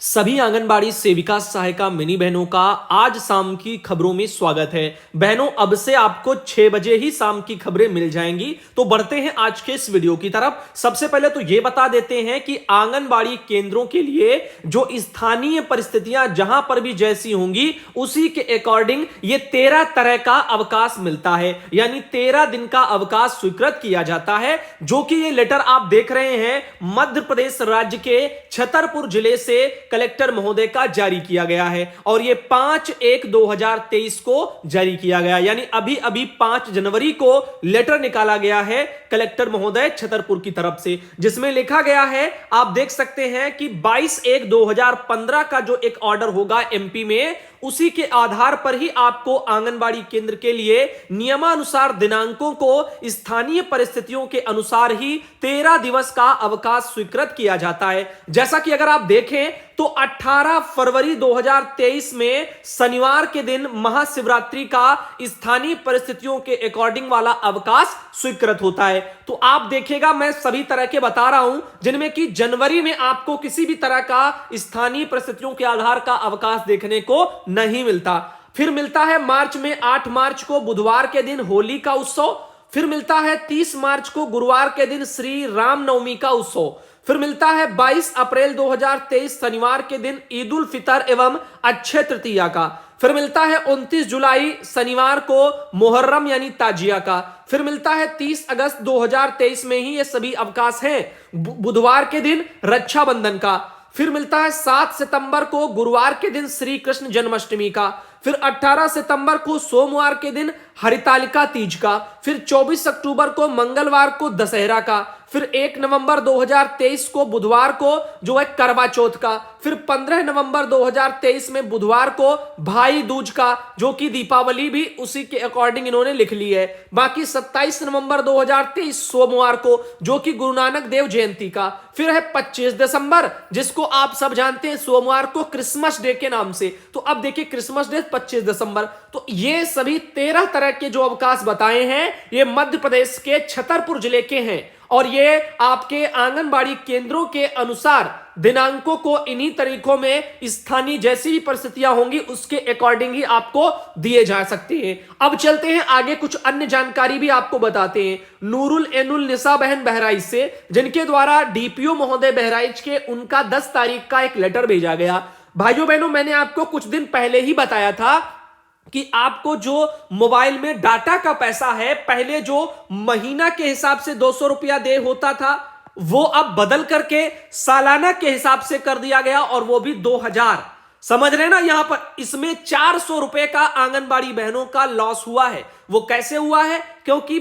सभी आंगनबाड़ी सेविका सहायिका मिनी बहनों का आज शाम की खबरों में स्वागत है। बहनों, अब से आपको 6 बजे ही शाम की खबरें मिल जाएंगी। तो बढ़ते हैं आज के इस वीडियो की तरफ। सबसे पहले तो ये बता देते हैं कि आंगनबाड़ी केंद्रों के लिए जो स्थानीय परिस्थितियां जहां पर भी जैसी होंगी उसी के अकॉर्डिंग ये 13 तरह का अवकाश मिलता है, यानी 13 दिन का अवकाश स्वीकृत किया जाता है। जो कि ये लेटर आप देख रहे हैं मध्य प्रदेश राज्य के छतरपुर जिले से कलेक्टर महोदय का जारी किया गया है और यह 5/1/2023 को जारी किया गया, यानी अभी अभी 5 जनवरी को लेटर निकाला गया है कलेक्टर महोदय छतरपुर की तरफ से, जिसमें लिखा गया है, आप देख सकते हैं कि 22/1/2015 का जो एक ऑर्डर होगा एमपी में, उसी के आधार पर ही आपको आंगनबाड़ी केंद्र के लिए नियमानुसार दिनांकों को स्थानीय परिस्थितियों के अनुसार ही 13 दिवस का अवकाश स्वीकृत किया जाता है। जैसा कि अगर आप देखें तो 18 फरवरी 2023 में शनिवार के दिन महाशिवरात्रि का स्थानीय परिस्थितियों के अकॉर्डिंग वाला अवकाश स्वीकृत होता है। तो आप देखिएगा, मैं सभी तरह के बता रहा हूं जिनमें कि जनवरी में आपको किसी भी तरह का स्थानीय परिस्थितियों के आधार का अवकाश देखने को नहीं मिलता। फिर मिलता है मार्च में 8 मार्च को बुधवार के दिन होली का उत्सव। फिर मिलता है 30 मार्च को गुरुवार के दिन श्री रामनवमी का उत्सव। फिर मिलता है 22 अप्रैल 2023 शनिवार के दिन ईद उल फितर एवं अक्षय तृतीया का। फिर मिलता है 29 जुलाई शनिवार को मुहर्रम यानी ताजिया का। फिर मिलता है 30 अगस्त 2023 में ही ये सभी अवकाश हैं बुधवार के दिन रक्षाबंधन का। फिर मिलता है 7 सितंबर को गुरुवार के दिन श्री कृष्ण जन्माष्टमी का। फिर 18 सितंबर को सोमवार के दिन हरितालिका तीज का। फिर 24 अक्टूबर को मंगलवार को दशहरा का। फिर 1 नवंबर 2023 को बुधवार को जो है करवा चौथ का। फिर 15 नवंबर 2023 में बुधवार को भाई दूज का, जो कि दीपावली भी उसी के अकॉर्डिंग इन्होंने लिख ली है। बाकी 27 नवंबर 2023 सोमवार को, जो कि गुरु नानक देव जयंती का। फिर है 25 दिसंबर, जिसको आप सब जानते हैं सोमवार को क्रिसमस डे के नाम से। तो अब देखिए क्रिसमस डे 25 दिसंबर। तो ये सभी 13 तरह के जो अवकाश बताए हैं ये मध्य प्रदेश के छतरपुर जिले के हैं और ये आपके आंगनबाड़ी केंद्रों के अनुसार दिनांकों को इन्हीं तरीकों में स्थानीय जैसी भी परिस्थितियां होंगी उसके अकॉर्डिंग ही आपको दिए जा सकते हैं। अब चलते हैं आगे, कुछ अन्य जानकारी भी आपको बताते हैं। नूरुल एनुल निसा बहन बहराइच से, जिनके द्वारा डीपीओ महोदय बहराइच के उनका 10 तारीख का एक लेटर भेजा गया। भाइयों बहनों, मैंने आपको कुछ दिन पहले ही बताया था कि आपको जो मोबाइल में डाटा का पैसा है, पहले जो महीना के हिसाब से 200 रुपया दे होता था, वो अब बदल करके सालाना के हिसाब से कर दिया गया और वो भी 2000। समझ रहे ना, यहां पर इसमें 400 रुपए का आंगनबाड़ी बहनों का लॉस हुआ है। वो कैसे हुआ है? क्योंकि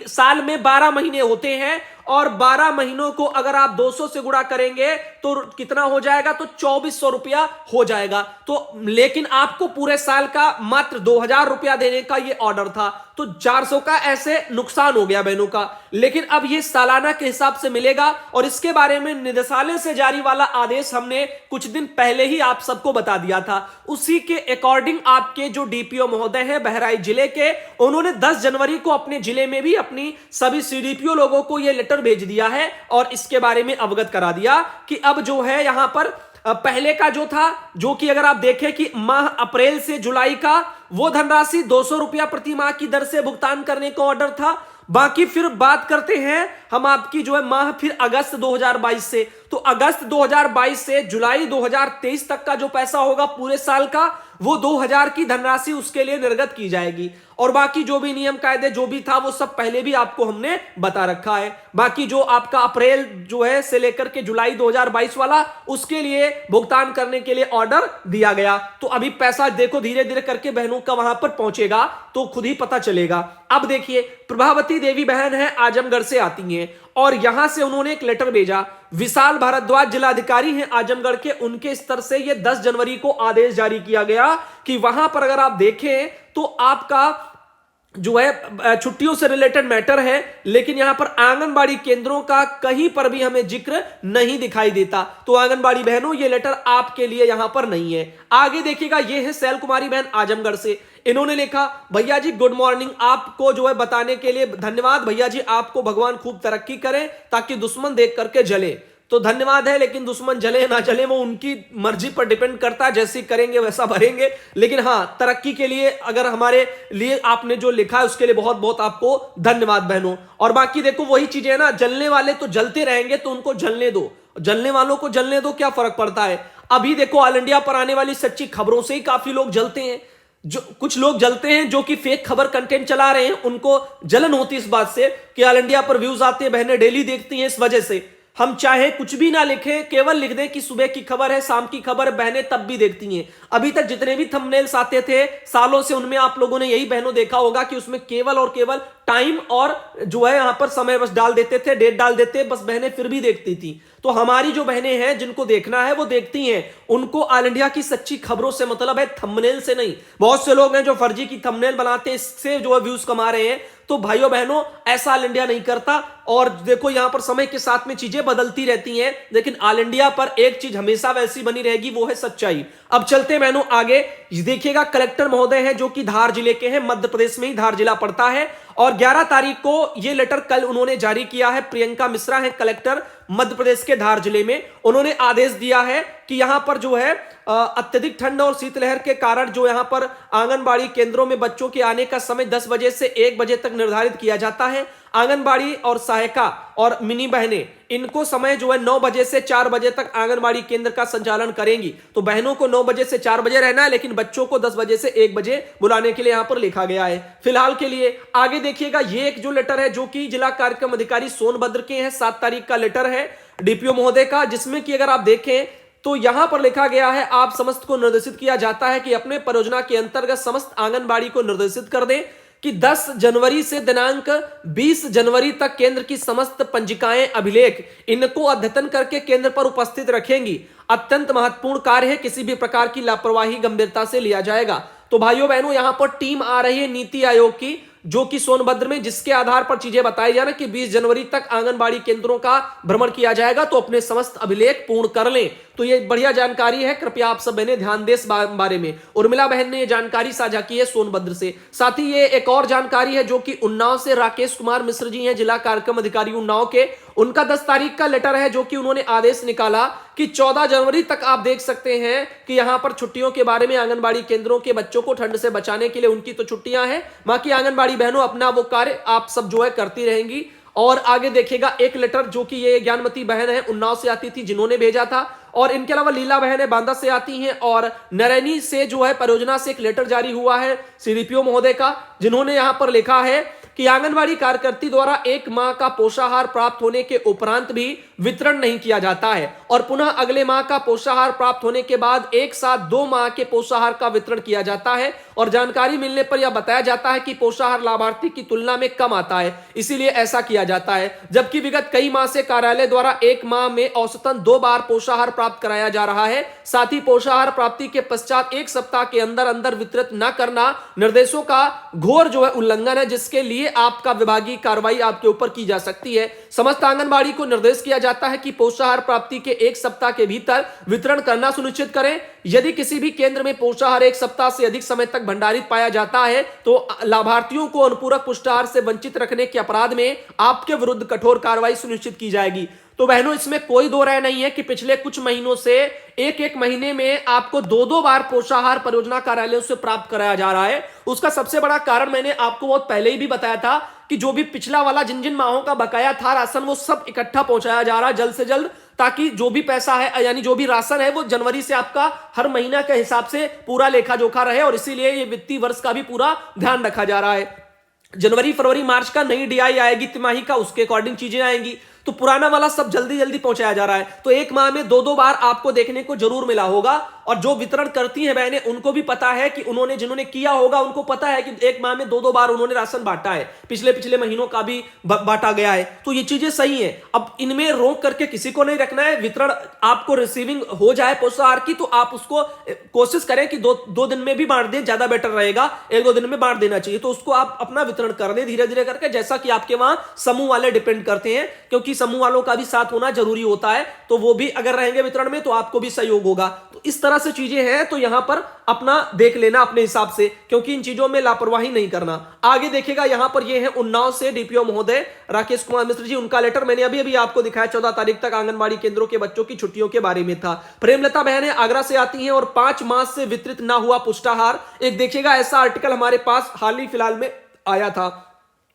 साल में 12 महीने होते हैं और 12 महीनों को अगर आप 200 से गुणा करेंगे तो कितना हो जाएगा? तो 2400 रुपया हो जाएगा। तो लेकिन आपको पूरे साल का मात्र 2000 रुपया देने का ये ऑर्डर था, तो 400 का ऐसे नुकसान हो गया बहनों का। लेकिन अब ये सालाना के हिसाब से मिलेगा और इसके बारे में निदेशालय से जारी वाला आदेश हमने कुछ दिन पहले ही आप सबको बता दिया था। उसी के अकॉर्डिंग आपके जो डीपीओ महोदय हैं बहराइच जिले के, उन्होंने 10 जनवरी को अपने जिले में भी अपनी सभी सीडीपीओ लोगों को यह लेटर भेज दिया है और इसके बारे में अवगत करा दिया कि अब जो है यहां पर पहले का जो था, जो कि अगर आप देखें कि माह अप्रैल से जुलाई का, वो धनराशि 200 रुपया प्रति माह की दर से भुगतान करने का ऑर्डर था। बाकी फिर बात करते हैं हम आपकी जो है माह फिर अगस्त 2022 से, तो अगस्त 2022 से जुलाई 2023 तक का जो पैसा होगा पूरे साल का, वो 2000 की धनराशि उसके लिए निर्गत की जाएगी। और बाकी जो भी नियम कायदे जो भी था वो सब पहले भी आपको हमने बता रखा है। बाकी जो आपका अप्रैल जो है से लेकर के जुलाई 2022 वाला, उसके लिए भुगतान करने के लिए ऑर्डर दिया गया। तो अभी पैसा देखो धीरे धीरे करके बहनों का वहां पर पहुंचेगा तो खुद ही पता चलेगा। अब देखिए, प्रभावती देवी बहन है, आजमगढ़ से आती हैं और यहां से उन्होंने एक लेटर भेजा। विशाल भारद्वाज जिलाधिकारी हैं आजमगढ़ के, उनके स्तर से ये 10 जनवरी को आदेश जारी किया गया कि वहां पर अगर आप देखें तो आपका जो है छुट्टियों से रिलेटेड मैटर है, लेकिन यहां पर आंगनबाड़ी केंद्रों का कहीं पर भी हमें जिक्र नहीं दिखाई देता। तो आंगनबाड़ी बहनों, ये लेटर आपके लिए यहां पर नहीं है। आगे देखिएगा, ये है शैल कुमारी बहन आजमगढ़ से। इन्होंने लिखा, भैया जी गुड मॉर्निंग, आपको जो है बताने के लिए धन्यवाद। भैया जी आपको भगवान खूब तरक्की करें ताकि दुश्मन देख करके जले। तो धन्यवाद है, लेकिन दुश्मन जले ना जले वो उनकी मर्जी पर डिपेंड करता है, जैसी करेंगे वैसा भरेंगे। लेकिन हाँ, तरक्की के लिए अगर हमारे लिए आपने जो लिखा है उसके लिए बहुत बहुत आपको धन्यवाद बहनों। और बाकी देखो वही चीजें है ना, जलने वाले तो जलते रहेंगे, तो उनको जलने दो, जलने वालों को जलने दो, क्या फर्क पड़ता है। अभी देखो ऑल इंडिया पर आने वाली सच्ची खबरों से ही काफी लोग जलते हैं। जो कुछ लोग जलते हैं जो कि फेक खबर कंटेंट चला रहे हैं, उनको जलन होती है इस बात से कि ऑल इंडिया पर व्यूज आते हैं, बहनें डेली देखती हैं। इस वजह से हम चाहे कुछ भी ना लिखें, केवल लिख दें कि सुबह की खबर है, शाम की खबर है, बहनें तब भी देखती हैं। अभी तक जितने भी थंबनेल्स आते थे सालों से, उनमें आप लोगों ने यही बहनों देखा होगा कि उसमें केवल और केवल टाइम और जो है यहां पर समय बस डाल देते थे, डेट डाल देते, बस बहनें फिर भी देखती थी। तो हमारी जो बहनें हैं जिनको देखना है वो देखती हैं, उनको ऑल इंडिया की सच्ची खबरों से मतलब है, थंबनेल से नहीं। बहुत से लोग हैं जो फर्जी की थंबनेल बनाते हैं, इससे जो है व्यूज कमा रहे हैं। तो भाइयों बहनों, ऐसा ऑल इंडिया नहीं करता। और देखो यहां पर समय के साथ में चीजें बदलती रहती हैं, लेकिन ऑल इंडिया पर एक चीज हमेशा वैसी बनी रहेगी, वो है सच्चाई। अब चलते हैं बहनों आगे। देखिएगा, कलेक्टर महोदय हैं जो कि धार जिले के हैं, मध्य प्रदेश में ही धार जिला पड़ता है। और 11 तारीख को ये लेटर कल उन्होंने जारी किया है। प्रियंका मिश्रा है कलेक्टर मध्य प्रदेश के धार जिले में। उन्होंने आदेश दिया है कि यहां पर जो है अत्यधिक ठंड और शीतलहर के कारण जो यहां पर आंगनबाड़ी केंद्रों में बच्चों के आने का समय 10 बजे से 1 बजे तक निर्धारित किया जाता है। आंगनबाड़ी और सहायिका और मिनी बहनें, इनको समय जो है 9 बजे से 4 बजे तक आंगनबाड़ी केंद्र का संचालन करेंगी। तो बहनों को 9 बजे से 4 बजे रहना है, लेकिन बच्चों को 10 बजे से 1 बजे बुलाने के लिए यहां पर लिखा गया है फिलहाल के लिए। आगे देखिएगा, ये एक जो लेटर है जो कि जिला कार्यक्रम अधिकारी सोनभद्र के हैं, 7 तारीख का लेटर है डीपीओ महोदय का, जिसमें कि अगर आप देखें तो यहां पर लिखा गया है, आप समस्त को निर्देशित किया जाता है कि अपने परियोजना के अंतर्गत समस्त आंगनबाड़ी को निर्देशित कर दें कि 10 जनवरी से दिनांक 20 जनवरी तक केंद्र की समस्त पंजिकाएं, अभिलेख, इनको अद्यतन करके केंद्र पर उपस्थित रखेंगी। अत्यंत महत्वपूर्ण कार्य है, किसी भी प्रकार की लापरवाही गंभीरता से लिया जाएगा। तो भाइयों बहनों, यहां पर टीम आ रही है नीति आयोग की, जो कि सोनभद्र में, जिसके आधार पर चीजें बताई जा रही कि 20 जनवरी तक आंगनबाड़ी केंद्रों का भ्रमण किया जाएगा, तो अपने समस्त अभिलेख पूर्ण कर लें। तो ये बढ़िया जानकारी है, कृपया आप सब बहनें ध्यान दें इस बारे में। उर्मिला बहन ने ये जानकारी साझा की है सोनभद्र से। साथ ही ये एक और जानकारी है जो कि उन्नाव से राकेश कुमार मिश्र जी हैं, जिला कार्यक्रम अधिकारी उन्नाव के। उनका 10 तारीख का लेटर है जो कि उन्होंने आदेश निकाला कि 14 जनवरी तक आप देख सकते हैं कि यहां पर छुट्टियों के बारे में, आंगनबाड़ी केंद्रों के बच्चों को ठंड से बचाने के लिए उनकी तो छुट्टियां हैं, बाकी आंगनबाड़ी बहनों अपना वो कार्य आप सब जो है करती रहेंगी। और आगे देखिएगा, एक लेटर जो कि ये ज्ञानमती बहन है, उन्नाव से आती थी, जिन्होंने भेजा था। और इनके अलावा लीला बहन है, बांदा से आती हैं। और नरैनी से जो है परियोजना से एक लेटर जारी हुआ है सीडीपीओ महोदय का, जिन्होंने यहां पर लिखा है कि आंगनबाड़ी कार्यकर्ती द्वारा 1 माह का पोषाहार प्राप्त होने के उपरांत भी वितरण नहीं किया जाता है, और पुनः अगले माह का पोषाहार प्राप्त होने के बाद एक साथ 2 माह के पोषाहार का वितरण किया जाता है। और जानकारी मिलने पर यह बताया जाता है कि पोषाहार लाभार्थी की तुलना में कम आता है, इसीलिए ऐसा किया जाता है। जबकि विगत कई माह से कार्यालय द्वारा 1 माह में औसतन 2 बार पोषाहार प्राप्त कराया जा रहा है। साथ ही पोषाहार प्राप्ति के पश्चात 1 सप्ताह के अंदर अंदर वितरित न करना निर्देशों का घोर जो है उल्लंघन है, जिसके लिए आपका विभागीय कार्रवाई आपके ऊपर की जा सकती है। समस्त आंगनबाड़ी को निर्देश किया जाता है कि पोषाहार प्राप्ति के 1 सप्ताह के भीतर वितरण करना सुनिश्चित करें। यदि किसी भी केंद्र में पोषाहार 1 सप्ताह से अधिक समय तक भंडारित पाया जाता है, तो लाभार्थियों को अनुपूरक पुष्टाहार से वंचित रखने के अपराध में आपके विरुद्ध कठोर कार्रवाई सुनिश्चित की जाएगी। तो बहनों, इसमें कोई दो राय नहीं है कि पिछले कुछ महीनों से एक महीने में आपको 2 बार पोषाहार परियोजना कार्यालयों से प्राप्त कराया जा रहा है। उसका सबसे बड़ा कारण मैंने आपको बहुत पहले ही भी बताया था कि जो भी पिछला वाला जिन माहों का बकाया था राशन, वो सब इकट्ठा पहुंचाया जा रहा है जल्द से जल्द, ताकि जो भी पैसा है यानी जो भी राशन है वो जनवरी से आपका हर महीना के हिसाब से पूरा लेखा जोखा रहे। और इसीलिए ये वित्तीय वर्ष का भी पूरा ध्यान रखा जा रहा है। जनवरी, फरवरी, मार्च का नई डीआई आएगी तिमाही का, उसके अकॉर्डिंग चीजें आएंगी। तो पुराना वाला सब जल्दी जल्दी पहुंचाया जा रहा है। तो 1 माह में 2 बार आपको देखने को जरूर मिला होगा। और जो वितरण करती हैं बहनें, उनको भी पता है कि उन्होंने जिन्होंने किया होगा उनको पता है कि 1 माह में 2 बार उन्होंने राशन बांटा है, पिछले महीनों का भी बांटा गया है। तो ये चीजें सही है। अब इनमें रोक करके किसी को नहीं रखना है। वितरण आपको रिसीविंग हो जाए पोषाहार की, तो आप उसको कोशिश करें कि 2 दिन में भी बांट दें, ज्यादा बेटर रहेगा। 1-2 दिन में बांट देना चाहिए। तो उसको आप अपना वितरण कर दें धीरे धीरे करके, जैसा कि आपके वहां समूह वाले डिपेंड करते हैं, क्योंकि समूह वालों का भी साथ होना जरूरी होता है। तो वो भी अगर रहेंगे वितरण में तो आपको भी सहयोग होगा। तो इस तरह से चीजें हैं, तो यहां पर अपना देख लेना अपने हिसाब से, क्योंकि इन चीजों में लापरवाही नहीं करना। आगे देखिएगा यहां पर ये है उन्नाव से डीपीओ महोदय राकेश कुमार मिश्र जी, उनका लेटर मैंने अभी अभी आपको दिखाया 14 तारीख तक आंगनबाड़ी केंद्रों के बच्चों की छुट्टियों के बारे में था। प्रेमलता बहन है, आगरा से आती हैं और 5 मास से वितरित ना हुआ पुष्टाहार। एक देखिएगा ऐसा आर्टिकल हमारे पास हाल ही फिलहाल में आया था,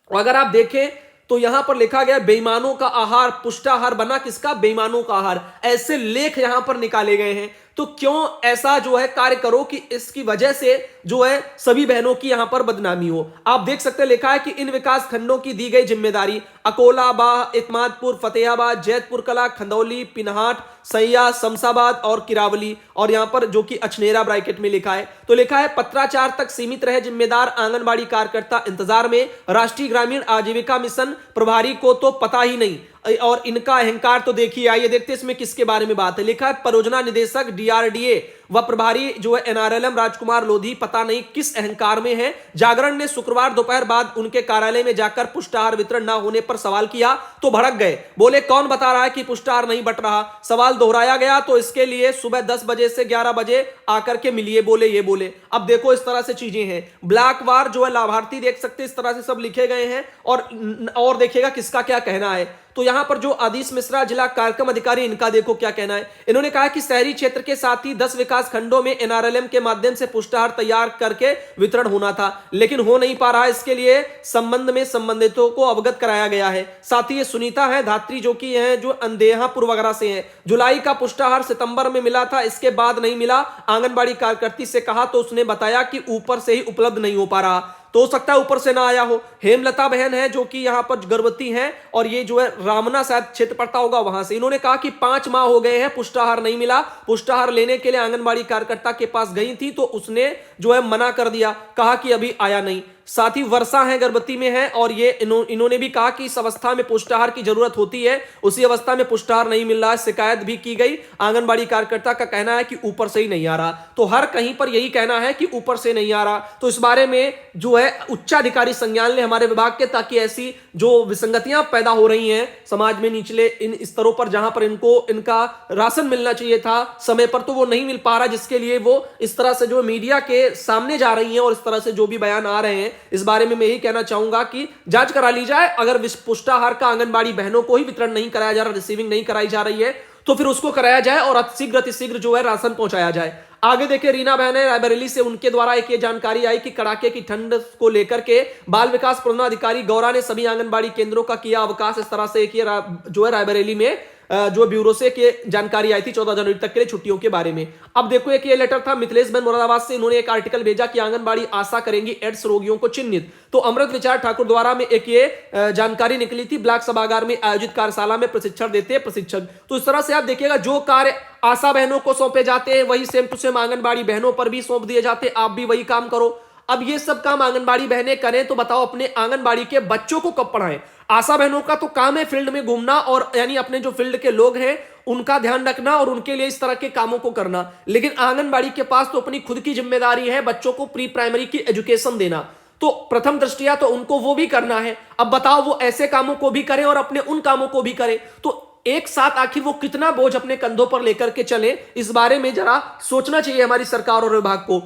अगर आप देखें तो यहां पर लिखा गया बेईमानों का आहार पुष्टाहार बना किसका, बेईमानों का आहार, ऐसे लेख यहां पर निकाले गए हैं। तो क्यों ऐसा जो है कार्य करो कि इसकी वजह से जो है सभी बहनों की यहां पर बदनामी हो। आप देख सकते हैं लिखा है कि इन विकास खंडों की दी गई जिम्मेदारी अकोला, बाह, इत्मादपुर, फतेहाबाद, जैतपुर कला, खंदौली, पिनहाट, सैया, शमशाबाद और किरावली, और यहां पर जो कि अछनेरा ब्रैकेट में लिखा है, तो लिखा है पत्राचार तक सीमित रहे जिम्मेदार आंगनबाड़ी कार्यकर्ता इंतजार में, राष्ट्रीय ग्रामीण आजीविका मिशन प्रभारी को तो पता ही नहीं, और इनका अहंकार तो देखिए। आइए देखते हैं इसमें किसके बारे में बात है। लिखा है परियोजना निदेशक डीआरडीए व प्रभारी जो है एनआरएलएम राजकुमार लोधी पता नहीं किस अहंकार में है। जागरण ने शुक्रवार दोपहर बाद उनके कार्यालय में जाकर पुष्टाहार वितरण न होने पर सवाल किया तो भड़क गए, बोले कौन बता रहा है कि पुष्टाहार नहीं बंट रहा। सवाल दोहराया गया तो इसके लिए सुबह 10 बजे से 11 बजे आकर के मिलिए, बोले ये बोले। अब देखो इस तरह से चीजें हैं, ब्लैक वार जो है लाभार्थी देख सकते इस तरह से सब लिखे गए हैं, और देखिएगा किसका क्या कहना है। तो यहां पर जो आदिश मिश्रा जिला कार्यक्रम अधिकारी, इनका देखो क्या कहना है। इन्होंने कहा कि शहरी क्षेत्र के साथ ही 10 विकास खंडों में एनआरएलएम के माध्यम से पुष्टाहार तैयार करके वितरण होना था, लेकिन हो नहीं पा रहा है। इसके लिए संबंध में संबंधितों को अवगत कराया गया है। साथ ही ये सुनीता है धात्री जो कि है जो अंदेहापुर वगैरह से है। जुलाई का पुष्टाहार सितंबर में मिला था, इसके बाद नहीं मिला। आंगनबाड़ी कार्यकर्ती से कहा तो उसने बताया कि ऊपर से ही उपलब्ध नहीं हो पा रहा, तो हो सकता है ऊपर से ना आया हो। हेमलता बहन है जो कि यहां पर गर्भवती हैं, और ये जो है रामना शायद क्षेत्र पड़ता होगा वहां से। इन्होंने कहा कि 5 माह हो गए हैं पुष्टाहार नहीं मिला। पुष्टाहार लेने के लिए आंगनबाड़ी कार्यकर्ता के पास गई थी तो उसने जो है मना कर दिया, कहा कि अभी आया नहीं। साथ ही वर्षा है गर्भवती में है, और ये इन्होंने भी कहा कि इस अवस्था में पुष्टाहार की जरूरत होती है, उसी अवस्था में पुष्टाहार नहीं मिल रहा है। शिकायत भी की गई, आंगनबाड़ी कार्यकर्ता का कहना है कि ऊपर से ही नहीं आ रहा। तो हर कहीं पर यही कहना है कि ऊपर से नहीं आ रहा। तो इस बारे में जो है उच्चाधिकारी संज्ञान ले हमारे विभाग के, ताकि ऐसी जो विसंगतियां पैदा हो रही हैं समाज में निचले इन स्तरों पर, जहां पर इनका राशन मिलना चाहिए था समय पर, तो वो नहीं मिल पा रहा, जिसके लिए वो इस तरह से जो मीडिया के सामने जा रही हैं और इस तरह से जो भी बयान आ रहे हैं, इस बारे में मैं यही कहना चाहूंगा कि जांच करा ली जाए। अगर पुष्टाहार का आंगनबाड़ी बहनों को ही वितरण नहीं कराया जा रहा, रिसीविंग नहीं कराई जा रही है, तो फिर उसको कराया जाए और अतिशीघ्र जो है राशन पहुंचाया जाए। आगे देखिए रीना बहन है रायबरेली से, उनके द्वारा एक ये जानकारी आई कि कड़ाके की ठंड को लेकर के बाल विकास परियोजना गौरा ने सभी आंगनबाड़ी केंद्रों का किया अवकाश। इस तरह से एक ये जो है रायबरेली में जो ब्यूरो से के जानकारी आई थी 14 जनवरी तक के लिए छुट्टियों के बारे में। अब देखो एक ये लेटर था मिथिलेश बहन मुरादाबाद से, इन्होंने एक आर्टिकल भेजा कि आंगनबाड़ी आशा करेंगी एड्स रोगियों को चिन्हित। तो अमृत विचार ठाकुर द्वारा में एक ये जानकारी निकली थी, ब्लॉक सभागार में आयोजित कार्यशाला में प्रशिक्षण देते हैं प्रशिक्षक। तो इस तरह से आप देखिएगा जो कार्य आशा बहनों को सौंपे जाते हैं वही सेम टू सेम आंगनबाड़ी बहनों पर भी सौंप दिए जाते हैं, आप भी वही काम करो। अब ये सब काम आंगनबाड़ी बहनें करें तो बताओ अपने आंगनबाड़ी के बच्चों को कब पढ़ाएं। आशा बहनों का तो काम है फील्ड में घूमना, और यानी अपने जो फील्ड के लोग हैं उनका ध्यान रखना और उनके लिए इस तरह के कामों को करना, लेकिन आंगनबाड़ी के पास तो अपनी खुद की जिम्मेदारी है बच्चों को प्री प्राइमरी की एजुकेशन देना। तो प्रथम दृष्टिया तो उनको वो भी करना है। अब बताओ वो ऐसे कामों को भी करें और अपने उन कामों को भी करें, तो एक साथ आखिर वो कितना बोझ अपने कंधों पर लेकर के चले, इस बारे में जरा सोचना चाहिए हमारी सरकार और विभाग को।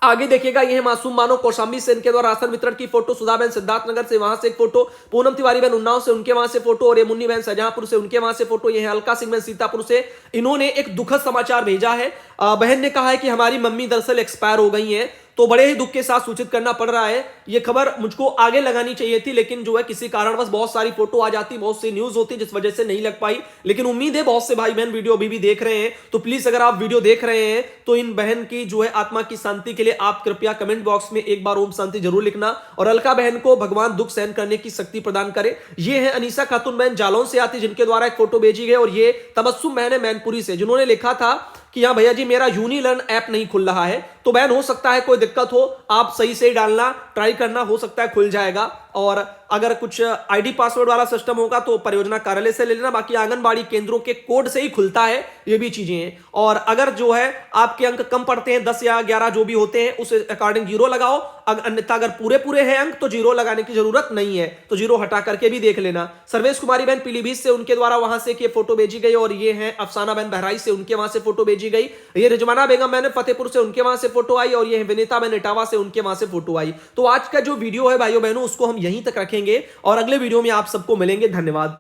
आगे देखिएगा यह मासूम मानो कौशाम्बी से, इनके द्वारा राशन वितरण की फोटो, सुधा बहन सिद्धार्थनगर से वहां से एक फोटो, पूनम तिवारी बहन उन्नाव से उनके वहां से फोटो, और ये मुन्नी बहन शाहजहांपुर से उनके वहां से फोटो, ये है अलका सिंह बहन सीतापुर से। इन्होंने एक दुखद समाचार भेजा है। बहन ने कहा है कि हमारी मम्मी दरअसल एक्सपायर हो गई हैं, तो बड़े ही दुख के साथ सूचित करना पड़ रहा है। ये खबर मुझको आगे लगानी चाहिए थी, लेकिन जो है किसी कारणवश बहुत सारी फोटो आ जाती, बहुत सी न्यूज होती, जिस वजह से नहीं लग पाई। लेकिन उम्मीद है बहुत से भाई बहन वीडियो अभी भी देख रहे हैं, तो प्लीज अगर आप वीडियो देख रहे हैं तो इन बहन की जो है आत्मा की शांति के लिए आप कृपया कमेंट बॉक्स में एक बार ओम शांति जरूर लिखना, और अलका बहन को भगवान दुख सहन करने की शक्ति प्रदान करे। ये है अनीसा खातून बहन जालौन से आती, जिनके द्वारा एक फोटो भेजी गई, और ये तबस्सुम बहन है मैनपुरी से, जिन्होंने लिखा था कि हाँ भैया जी मेरा यूनिलर्न ऐप नहीं खुल रहा है। तो बहन हो सकता है कोई दिक्कत हो, आप सही से डालना ट्राई करना, हो सकता है खुल जाएगा। और अगर कुछ आईडी पासवर्ड वाला सिस्टम होगा तो परियोजना कार्यालय से ले लेना, बाकी आंगनबाड़ी केंद्रों के कोड से ही खुलता है, ये भी चीजें हैं। और अगर जो है आपके अंक कम पड़ते हैं 10 या 11 जो भी होते हैं उस अकॉर्डिंग 0 लगाओ, अन्यथा अगर पूरे पूरे हैं अंक तो 0 लगाने की जरूरत नहीं है, तो 0 हटा करके भी देख लेना। सर्वेश कुमारी बहन पीलीभीत से उनके द्वारा वहां से ये फोटो भेजी गई, और ये है अफसाना बहन बहराइच से, उनके वहां से फोटो भेजी गई। ये रिजवाना बेगम बहन फतेहपुर से, उनके वहां से फोटो आई, और ये विनीता बहन इटावा से, उनके वहां से फोटो आई। तो आज का जो वीडियो है भाइयों बहनों उसको हम यहीं तक रखेंगे और अगले वीडियो में आप सबको मिलेंगे। धन्यवाद।